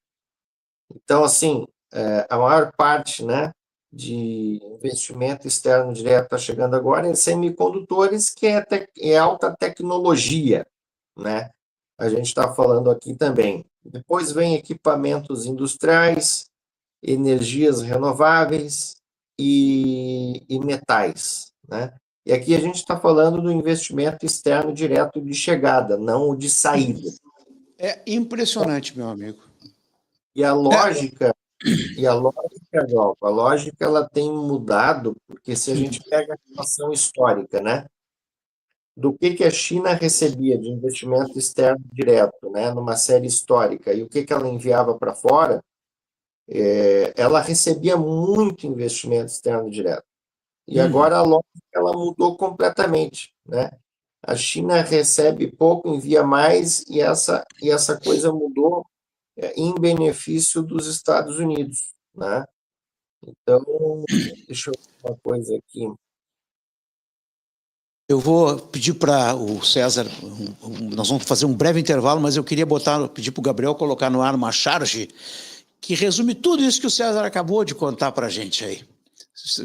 Então, assim, a maior parte, né, de investimento externo direto está chegando agora em semicondutores, que é alta tecnologia, né? A gente está falando aqui também. Depois vem equipamentos industriais, energias renováveis e metais, né? E aqui a gente está falando do investimento externo direto de chegada, não o de saída. É impressionante, meu amigo. E a lógica, Glauco, a lógica ela tem mudado, porque se a gente pega a relação histórica, né? Do que a China recebia de investimento externo direto, né, numa série histórica, e o que ela enviava para fora, ela recebia muito investimento externo direto. E agora a lógica ela mudou completamente, né? A China recebe pouco, envia mais, e essa coisa mudou em benefício dos Estados Unidos, né? Então, deixa eu ver uma coisa aqui. Eu vou pedir para o César, nós vamos fazer um breve intervalo, mas eu queria pedir para o Gabriel colocar no ar uma charge que resume tudo isso que o César acabou de contar para a gente aí.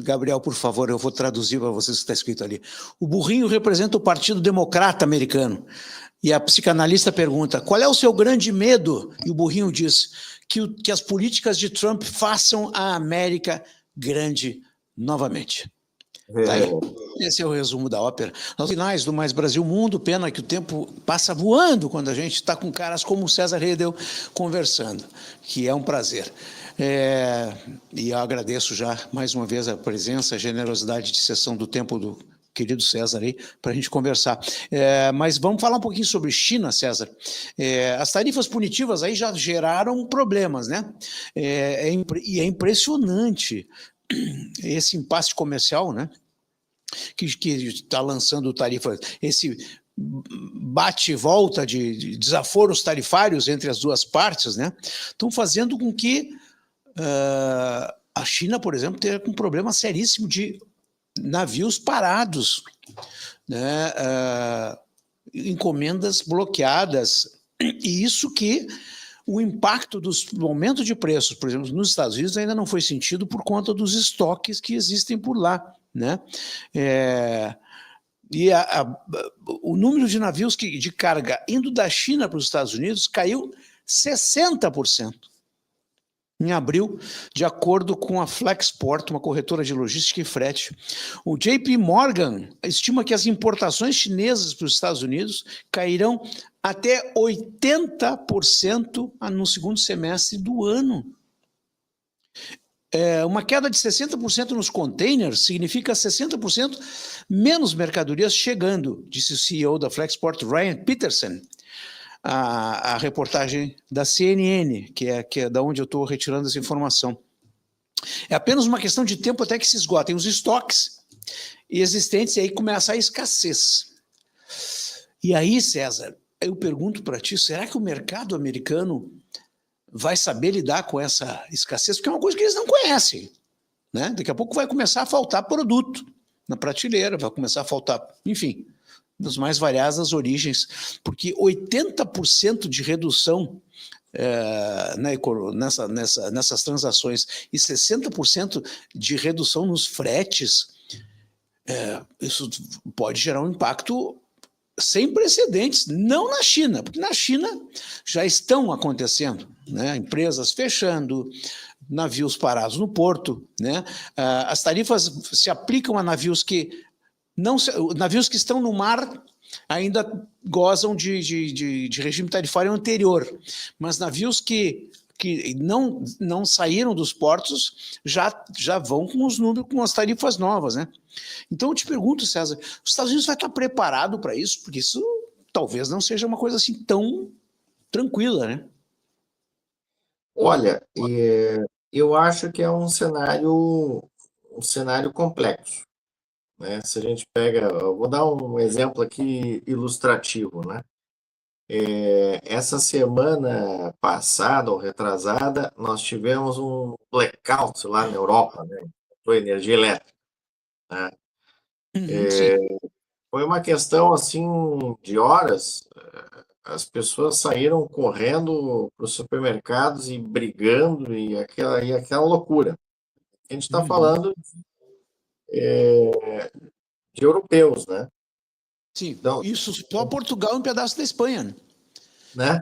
Gabriel, por favor, eu vou traduzir para vocês o que está escrito ali. O burrinho representa o Partido Democrata americano. E a psicanalista pergunta, qual é o seu grande medo? E o burrinho diz que as políticas de Trump façam a América grande novamente. Tá aí. Esse é o resumo da ópera. Aos finais do Mais Brasil Mundo, pena que o tempo passa voando quando a gente está com caras como o César Redel conversando, que é um prazer. E eu agradeço já mais uma vez a presença, a generosidade de cessão do tempo do querido César aí, para a gente conversar. Mas vamos falar um pouquinho sobre China, César. As tarifas punitivas aí já geraram problemas, né? E é impressionante esse impasse comercial, né? Que está lançando tarifas, esse bate e volta de desaforos tarifários entre as duas partes, né? Estão fazendo com que a China, por exemplo, tenha um problema seríssimo de navios parados, né? Encomendas bloqueadas, e isso que o impacto dos aumentos de preços, por exemplo, nos Estados Unidos ainda não foi sentido por conta dos estoques que existem por lá, né? O número de navios de carga indo da China para os Estados Unidos caiu 60% em abril, de acordo com a Flexport, uma corretora de logística e frete. O JP Morgan estima que as importações chinesas para os Estados Unidos cairão até 80% no segundo semestre do ano. Uma queda de 60% nos containers significa 60% menos mercadorias chegando, disse o CEO da Flexport, Ryan Peterson. A reportagem da CNN, que é da onde eu estou retirando essa informação. É apenas uma questão de tempo até que se esgotem os estoques existentes, e aí começa a escassez. E aí, César, eu pergunto para ti, será que o mercado americano vai saber lidar com essa escassez? Porque é uma coisa que eles não conhecem, né? Daqui a pouco vai começar a faltar produto na prateleira, vai começar a faltar, enfim, das mais variadas origens, porque 80% de redução nessas transações e 60% de redução nos fretes, isso pode gerar um impacto sem precedentes, não na China, porque na China já estão acontecendo, né? Empresas fechando, navios parados no porto, né? As tarifas se aplicam a navios que estão no mar ainda gozam de regime tarifário anterior, mas navios que não saíram dos portos já vão com os números, com as tarifas novas, né? Então eu te pergunto, César, os Estados Unidos vai estar preparado para isso? Porque isso talvez não seja uma coisa assim tão tranquila, né? Olha, eu acho que é um cenário complexo, né? Se a gente pega, eu vou dar um exemplo aqui ilustrativo, né? Essa semana passada ou retrasada, nós tivemos um blackout lá na Europa, né? Foi energia elétrica, né? Uhum, sim. Foi uma questão assim de horas. As pessoas saíram correndo para os supermercados e brigando e aquela loucura. A gente está Uhum, falando de europeus, né? sim. Então, Isso só Portugal e um pedaço da Espanha, né? né?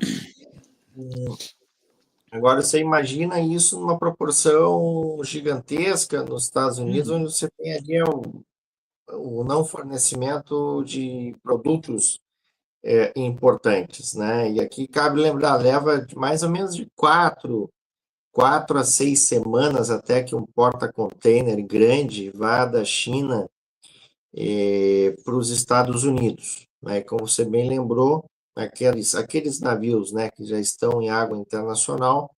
Agora você imagina isso numa proporção gigantesca nos Estados Unidos, Uhum, onde você tem ali o não fornecimento de produtos importantes, né? E aqui cabe lembrar, leva mais ou menos de 4 a 6 semanas até que um porta-container grande vá da China para os Estados Unidos, né? Como você bem lembrou, aqueles navios, né, que já estão em água internacional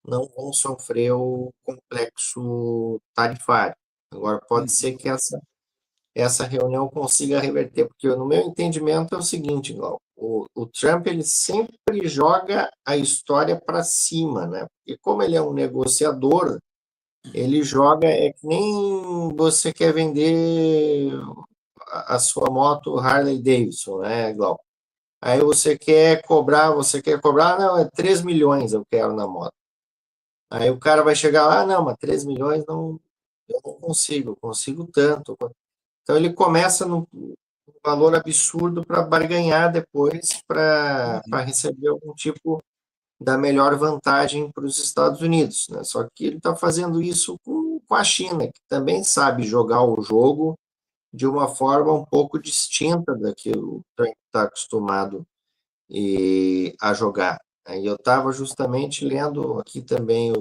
não vão sofrer o complexo tarifário. Agora, pode uhum, ser que essa reunião consiga reverter, porque no meu entendimento é o seguinte, Glauco, o Trump ele sempre joga a história para cima, né? E como ele é um negociador, ele joga, é que nem você quer vender a sua moto Harley Davidson, né, Glauco? Aí você quer cobrar, não, é 3 milhões eu quero na moto. Aí o cara vai chegar lá, não, mas 3 milhões não, eu não consigo, eu consigo tanto. Então ele começa num valor absurdo para barganhar depois para uhum. receber algum tipo da melhor vantagem para os Estados Unidos, né? Só que ele está fazendo isso com a China, que também sabe jogar o jogo de uma forma um pouco distinta da que o Trump está acostumado a jogar. Aí eu estava justamente lendo aqui também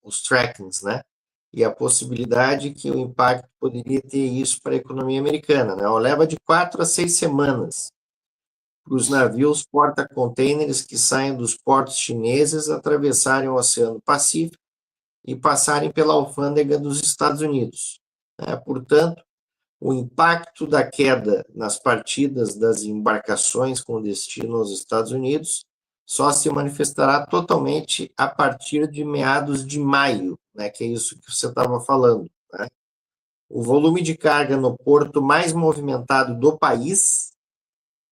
os trackings, né? E a possibilidade que o impacto poderia ter isso para a economia americana, né? Ela leva de 4 a 6 semanas para os navios porta-containers que saem dos portos chineses atravessarem o Oceano Pacífico e passarem pela alfândega dos Estados Unidos, né? Portanto, o impacto da queda nas partidas das embarcações com destino aos Estados Unidos só se manifestará totalmente a partir de meados de maio, né, que é isso que você estava falando, né? O volume de carga no porto mais movimentado do país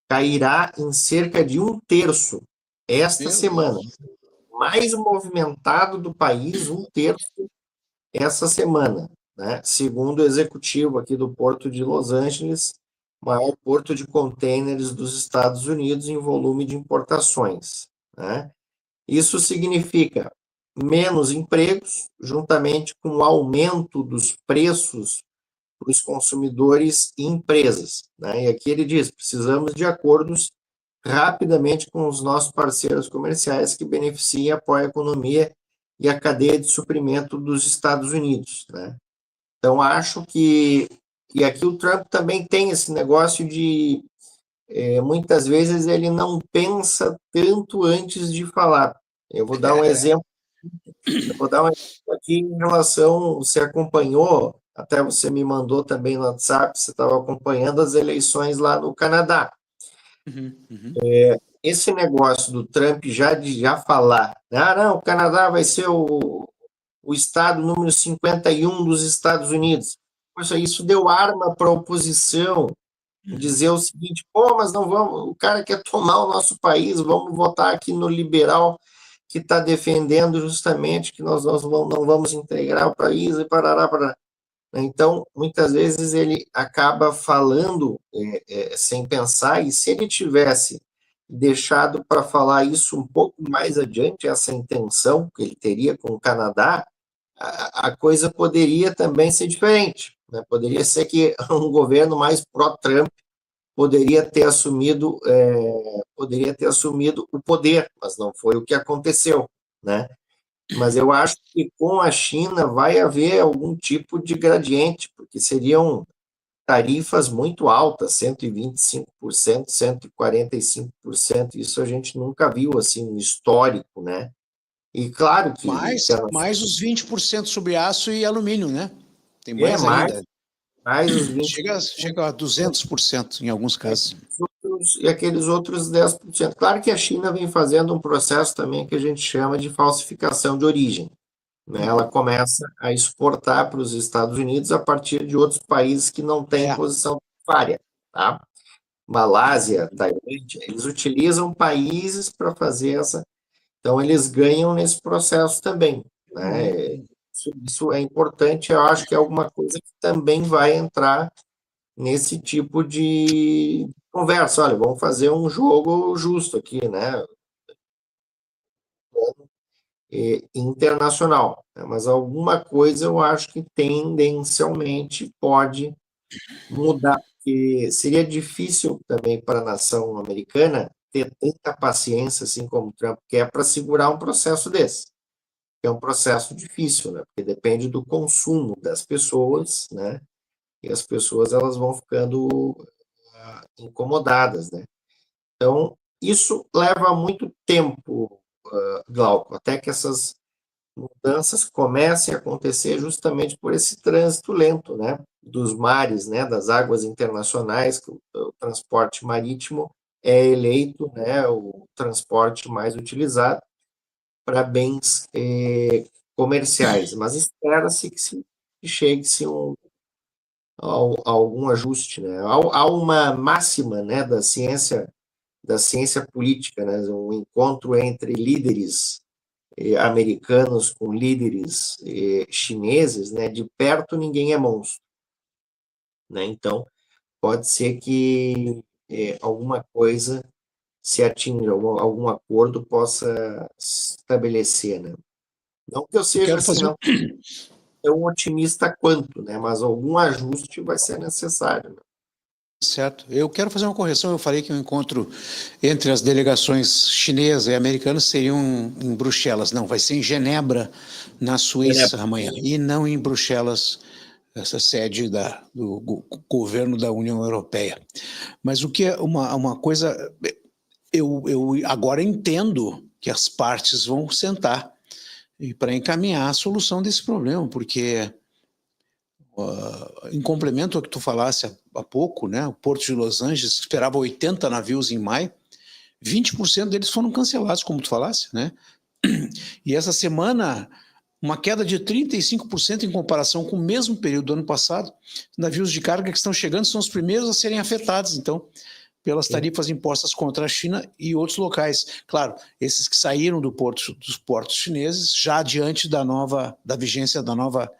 cairá em cerca de um terço esta Meu semana. Deus. Mais movimentado do país, um terço essa semana, né? Segundo o executivo aqui do Porto de Los Angeles, maior porto de contêineres dos Estados Unidos em volume de importações, né? Isso significa menos empregos, juntamente com o aumento dos preços para os consumidores e empresas, né? E aqui ele diz: precisamos de acordos rapidamente com os nossos parceiros comerciais que beneficiem e apoiem a economia e a cadeia de suprimento dos Estados Unidos, né? Então, acho que e aqui o Trump também tem esse negócio de muitas vezes ele não pensa tanto antes de falar. Eu vou dar um exemplo, eu vou dar um exemplo aqui em relação, você acompanhou, até você me mandou também no WhatsApp, você estava acompanhando as eleições lá no Canadá. Uhum, uhum. Esse negócio do Trump já falar, ah, não, o Canadá vai ser o estado número 51 dos Estados Unidos. Poxa, isso deu arma para a oposição dizer o seguinte: pô, mas não vamos, o cara quer tomar o nosso país, vamos votar aqui no liberal que está defendendo justamente que nós não vamos entregar o país e parará, parará. Então, muitas vezes ele acaba falando sem pensar, e se ele tivesse deixado para falar isso um pouco mais adiante, essa intenção que ele teria com o Canadá, a coisa poderia também ser diferente, né? Poderia ser que um governo mais pró-Trump poderia ter assumido o poder, mas não foi o que aconteceu, né? Mas eu acho que com a China vai haver algum tipo de gradiente, porque seriam tarifas muito altas, 125%, 145%, isso a gente nunca viu assim no histórico, né? E claro que mais os 20% sobre aço e alumínio, né? Tem mais mais, ainda. mais os 20%. Chega a 200% em alguns casos. E aqueles outros 10%. Claro que a China vem fazendo um processo também que a gente chama de falsificação de origem, né? Ela começa a exportar para os Estados Unidos a partir de outros países que não têm posição tarifária, tá? Malásia, Tailândia, eles utilizam países para fazer essa. Então, eles ganham nesse processo também, né? Isso é importante, eu acho que é alguma coisa que também vai entrar nesse tipo de conversa. Olha, vamos fazer um jogo justo aqui, né? Internacional, né? Mas alguma coisa eu acho que tendencialmente pode mudar, porque seria difícil também para a nação americana ter tanta paciência, assim como o Trump quer, para segurar um processo desse. É um processo difícil, né? Porque depende do consumo das pessoas, né? E as pessoas elas vão ficando incomodadas, né? Então, isso leva muito tempo, Glauco, até que essas mudanças comecem a acontecer justamente por esse trânsito lento, né? Dos mares, né? Das águas internacionais, que o transporte marítimo é eleito, né? O transporte mais utilizado para bens comerciais, mas espera-se que chegue-se a algum ajuste, né? Há uma máxima, né, da ciência política, né, um encontro entre líderes americanos com líderes chineses, né, de perto ninguém é monstro, né? Então pode ser que alguma coisa se atinja, algum acordo possa se estabelecer, né? Não que eu Eu seja quero assim, fazer não tão otimista quanto, né? Mas algum ajuste vai ser necessário, né? Certo. Eu quero fazer uma correção. Eu falei que o encontro entre as delegações chinesa e americana seria em Bruxelas. Não, vai ser em Genebra, na Suíça, amanhã. E não em Bruxelas, essa sede do governo da União Europeia. Mas o que é uma coisa... Eu agora entendo que as partes vão sentar para encaminhar a solução desse problema, porque... em complemento ao que tu falasse há pouco, né, o Porto de Los Angeles esperava 80 navios em maio, 20% deles foram cancelados, como tu falasse, né? E essa semana, uma queda de 35% em comparação com o mesmo período do ano passado. Navios de carga que estão chegando são os primeiros a serem afetados, então, pelas tarifas impostas contra a China e outros locais. Claro, esses que saíram dos portos chineses, já diante da vigência da nova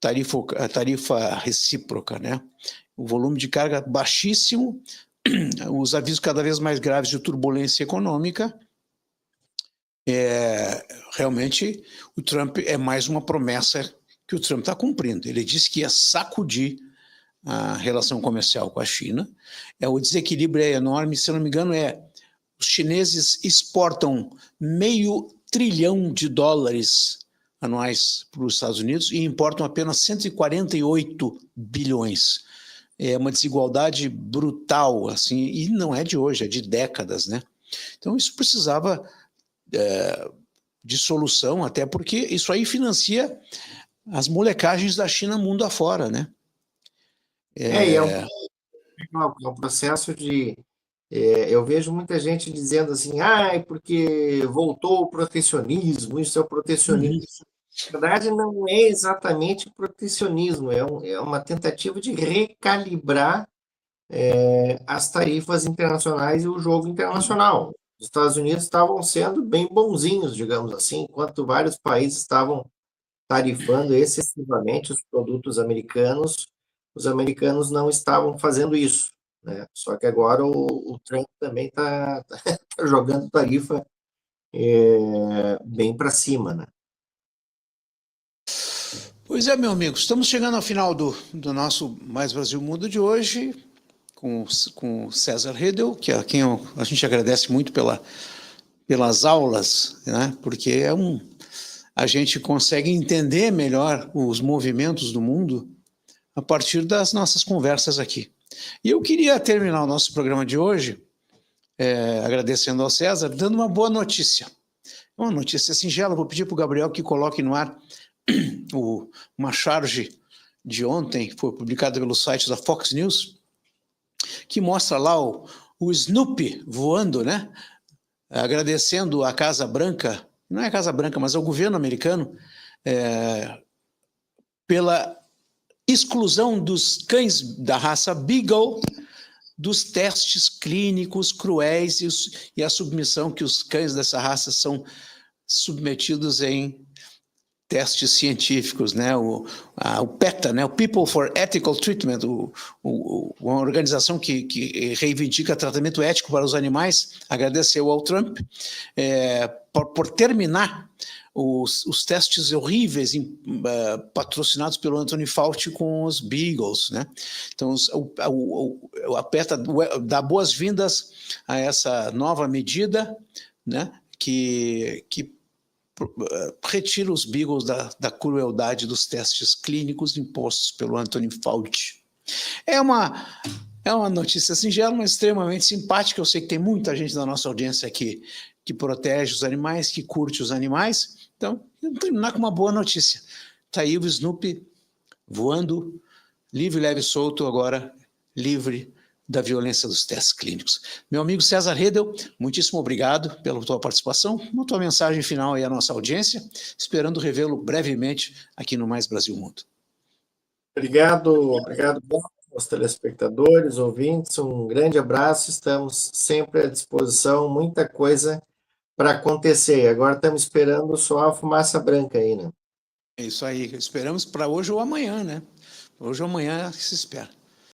tarifa recíproca, né? O volume de carga baixíssimo, os avisos cada vez mais graves de turbulência econômica. Realmente, o Trump é mais uma promessa que o Trump está cumprindo. Ele disse que ia sacudir a relação comercial com a China. O desequilíbrio é enorme, se não me engano, os chineses exportam $500 bilhão anuais para os Estados Unidos e importam apenas 148 bilhões. É uma desigualdade brutal, assim, e não é de hoje, é de décadas, né? Então isso precisava de solução, até porque isso aí financia as molecagens da China mundo afora, né? É um processo de... eu vejo muita gente dizendo assim, porque voltou o protecionismo, isso é o protecionismo. Na verdade, não é exatamente protecionismo, é uma tentativa de recalibrar as tarifas internacionais e o jogo internacional. Os Estados Unidos estavam sendo bem bonzinhos, digamos assim, enquanto vários países estavam tarifando excessivamente os produtos americanos, os americanos não estavam fazendo isso, né? Só que agora o Trump também está tá jogando tarifa bem para cima, né? Pois é, meu amigo, estamos chegando ao final do nosso Mais Brasil Mundo de hoje, com o César Redel, que a quem a gente agradece muito pelas aulas, né? Porque a gente consegue entender melhor os movimentos do mundo a partir das nossas conversas aqui. E eu queria terminar o nosso programa de hoje agradecendo ao César, dando uma boa notícia. Uma notícia singela, vou pedir para o Gabriel que coloque no ar uma charge de ontem, que foi publicada pelo site da Fox News, que mostra lá o Snoopy voando, né? Agradecendo à Casa Branca, não é a Casa Branca, mas ao governo americano, pela exclusão dos cães da raça Beagle dos testes clínicos cruéis e a submissão que os cães dessa raça são submetidos em testes científicos, né? O PETA, né? O People for Ethical Treatment, uma organização que reivindica tratamento ético para os animais, agradeceu ao Trump por terminar os testes horríveis patrocinados pelo Anthony Fauci com os Beagles, né? Então, a PETA dá boas-vindas a essa nova medida, né? Que retira os Beagles da crueldade dos testes clínicos impostos pelo Anthony Fauci. É uma notícia singela, mas extremamente simpática. Eu sei que tem muita gente da nossa audiência aqui que protege os animais, que curte os animais. Então, vamos terminar com uma boa notícia. Está aí o Snoopy voando, livre, leve e solto, agora livre da violência dos testes clínicos. Meu amigo César Redel, muitíssimo obrigado pela tua participação, uma tua mensagem final aí à nossa audiência, esperando revê-lo brevemente aqui no Mais Brasil Mundo. Obrigado aos telespectadores, ouvintes, um grande abraço, estamos sempre à disposição, muita coisa para acontecer. Agora estamos esperando só a fumaça branca aí, né? É isso aí, esperamos para hoje ou amanhã, né? Hoje ou amanhã se espera.